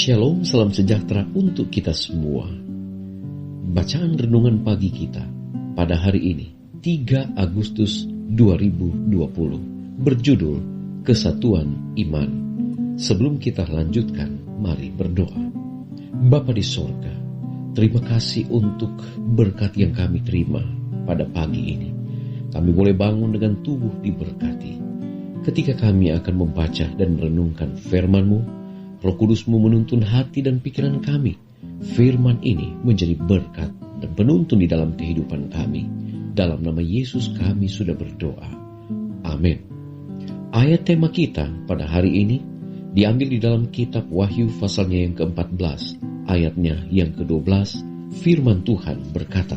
Shalom, salam sejahtera untuk kita semua. Bacaan renungan pagi kita pada hari ini, 3 Agustus 2020, berjudul Kesatuan Iman. Sebelum kita lanjutkan, mari berdoa. Bapa di sorga, terima kasih untuk berkat yang kami terima pada pagi ini. Kami boleh bangun dengan tubuh diberkati. Ketika kami akan membaca dan merenungkan firman-Mu, Roh Kudus-Mu menuntun hati dan pikiran kami. Firman ini menjadi berkat dan penuntun di dalam kehidupan kami. Dalam nama Yesus kami sudah berdoa. Amin. Ayat tema kita pada hari ini diambil di dalam kitab Wahyu pasalnya yang ke-14, ayatnya yang ke-12. Firman Tuhan berkata,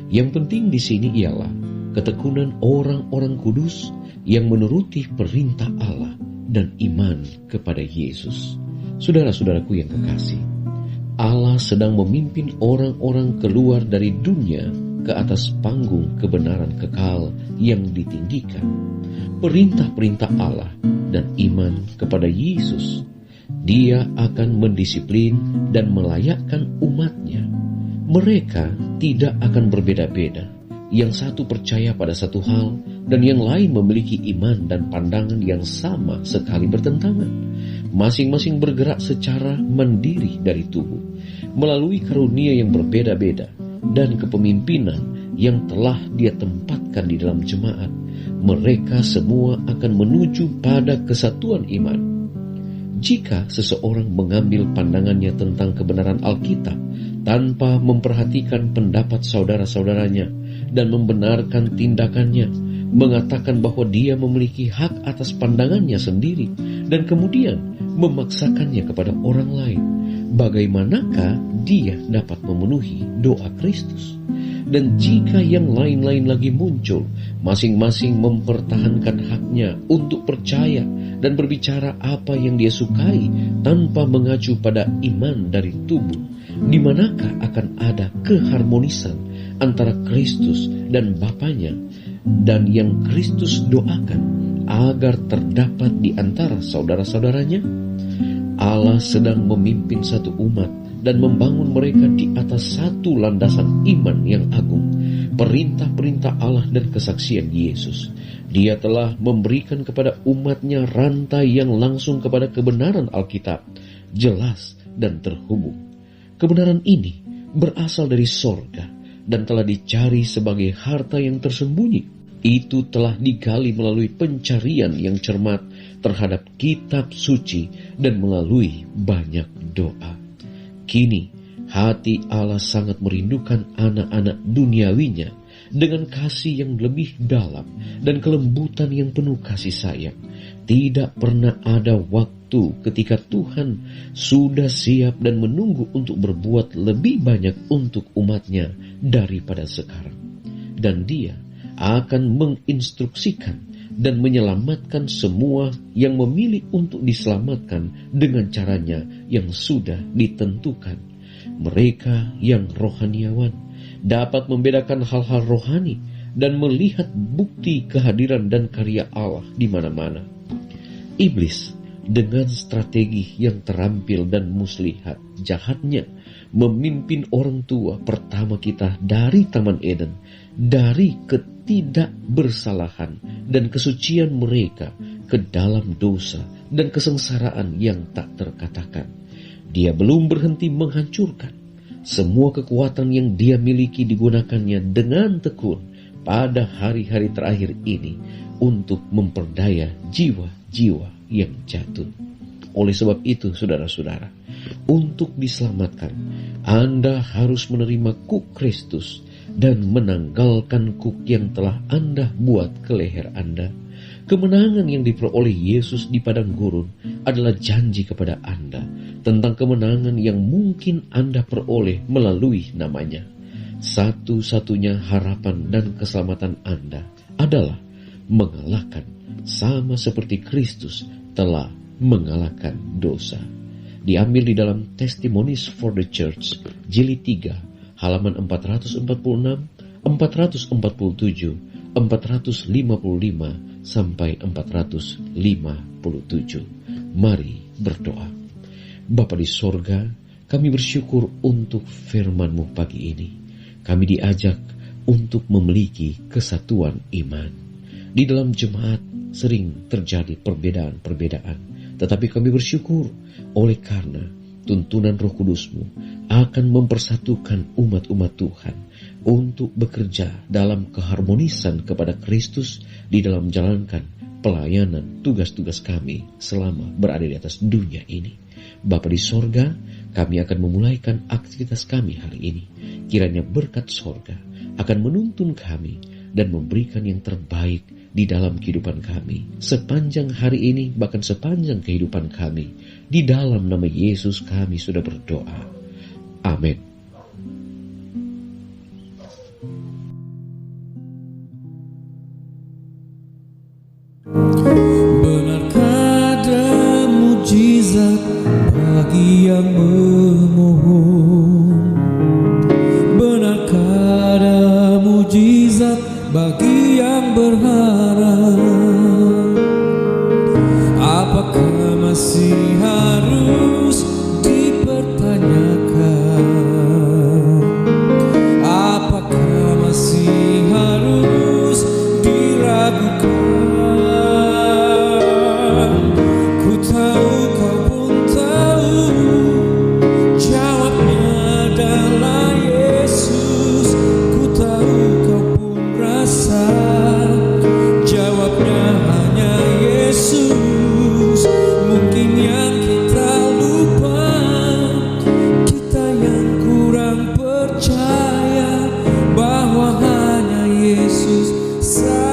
yang penting di sini ialah ketekunan orang-orang kudus yang menuruti perintah Allah dan iman kepada Yesus. Saudara-saudaraku yang kekasih, Allah sedang memimpin orang-orang keluar dari dunia ke atas panggung kebenaran kekal yang ditinggikan. Perintah-perintah Allah dan iman kepada Yesus, Dia akan mendisiplin dan melayakkan umatnya. Mereka tidak akan berbeda-beda. Yang satu percaya pada satu hal dan yang lain memiliki iman dan pandangan yang sama sekali bertentangan. Masing-masing bergerak secara mandiri dari tubuh, melalui karunia yang berbeda-beda dan kepemimpinan yang telah Dia tempatkan di dalam jemaat. Mereka semua akan menuju pada kesatuan iman. Jika seseorang mengambil pandangannya tentang kebenaran Alkitab tanpa memperhatikan pendapat saudara-saudaranya dan membenarkan tindakannya, mengatakan bahwa dia memiliki hak atas pandangannya sendiri dan kemudian memaksakannya kepada orang lain, bagaimanakah dia dapat memenuhi doa Kristus? Dan jika yang lain-lain lagi muncul, masing-masing mempertahankan haknya untuk percaya dan berbicara apa yang dia sukai tanpa mengacu pada iman dari tubuh, di manakah akan ada keharmonisan antara Kristus dan Bapanya dan yang Kristus doakan agar terdapat di antara saudara-saudaranya? Allah sedang memimpin satu umat dan membangun mereka di atas satu landasan iman yang agung, perintah-perintah Allah dan kesaksian Yesus. Dia telah memberikan kepada umatnya rantai yang langsung kepada kebenaran Alkitab, jelas dan terhubung. Kebenaran ini berasal dari sorga dan telah dicari sebagai harta yang tersembunyi. Itu telah digali melalui pencarian yang cermat terhadap kitab suci dan melalui banyak doa. Kini hati Allah sangat merindukan anak-anak duniawinya dengan kasih yang lebih dalam dan kelembutan yang penuh kasih sayang. Tidak pernah ada waktu ketika Tuhan sudah siap dan menunggu untuk berbuat lebih banyak untuk umatnya daripada sekarang. Dan Dia akan menginstruksikan dan menyelamatkan semua yang memilih untuk diselamatkan dengan caranya yang sudah ditentukan. Mereka yang rohaniawan dapat membedakan hal-hal rohani dan melihat bukti kehadiran dan karya Allah di mana-mana. Iblis dengan strategi yang terampil dan muslihat jahatnya memimpin orang tua pertama kita dari Taman Eden, dari ketidakbersalahan dan kesucian mereka ke dalam dosa dan kesengsaraan yang tak terkatakan. Dia belum berhenti menghancurkan. Semua kekuatan yang dia miliki digunakannya dengan tekun pada hari-hari terakhir ini untuk memperdaya jiwa-jiwa yang jatuh. Oleh sebab itu, saudara-saudara, untuk diselamatkan, Anda harus menerima kuk Kristus dan menanggalkan kuk yang telah Anda buat ke leher Anda. Kemenangan yang diperoleh Yesus di padang gurun adalah janji kepada Anda tentang kemenangan yang mungkin Anda peroleh melalui namanya. Satu-satunya harapan dan keselamatan Anda adalah mengalahkan sama seperti Kristus telah mengalahkan dosa. Diambil di dalam Testimonies for the Church, jilid 3, halaman 446, 447, 455 sampai 457. Mari berdoa. Bapa di sorga, kami bersyukur untuk firman-Mu pagi ini. Kami diajak untuk memiliki kesatuan iman. Di dalam jemaat sering terjadi perbedaan-perbedaan, tetapi kami bersyukur oleh karena tuntunan Roh Kudus-Mu akan mempersatukan umat-umat Tuhan untuk bekerja dalam keharmonisan kepada Kristus di dalam menjalankan pelayanan tugas-tugas kami selama berada di atas dunia ini. Bapa di sorga, kami akan memulaikan aktivitas kami hari ini. Kiranya berkat sorga akan menuntun kami dan memberikan yang terbaik di dalam kehidupan kami sepanjang hari ini, bahkan sepanjang kehidupan kami. Di dalam nama Yesus kami sudah berdoa. Amin. Benarkah ada mujizat bagi yang memohon? Benarkah ada mujizat bagi yang berharap? Apakah masih harus dipertanyakan? Apakah masih harus diragukan? Ku tahu kau pun tahu, jawabnya adalah Yesus. Ku tahu kau pun rasa, jawabnya hanya Yesus. Mungkin yang kita lupa, kita yang kurang percaya bahwa hanya Yesus saja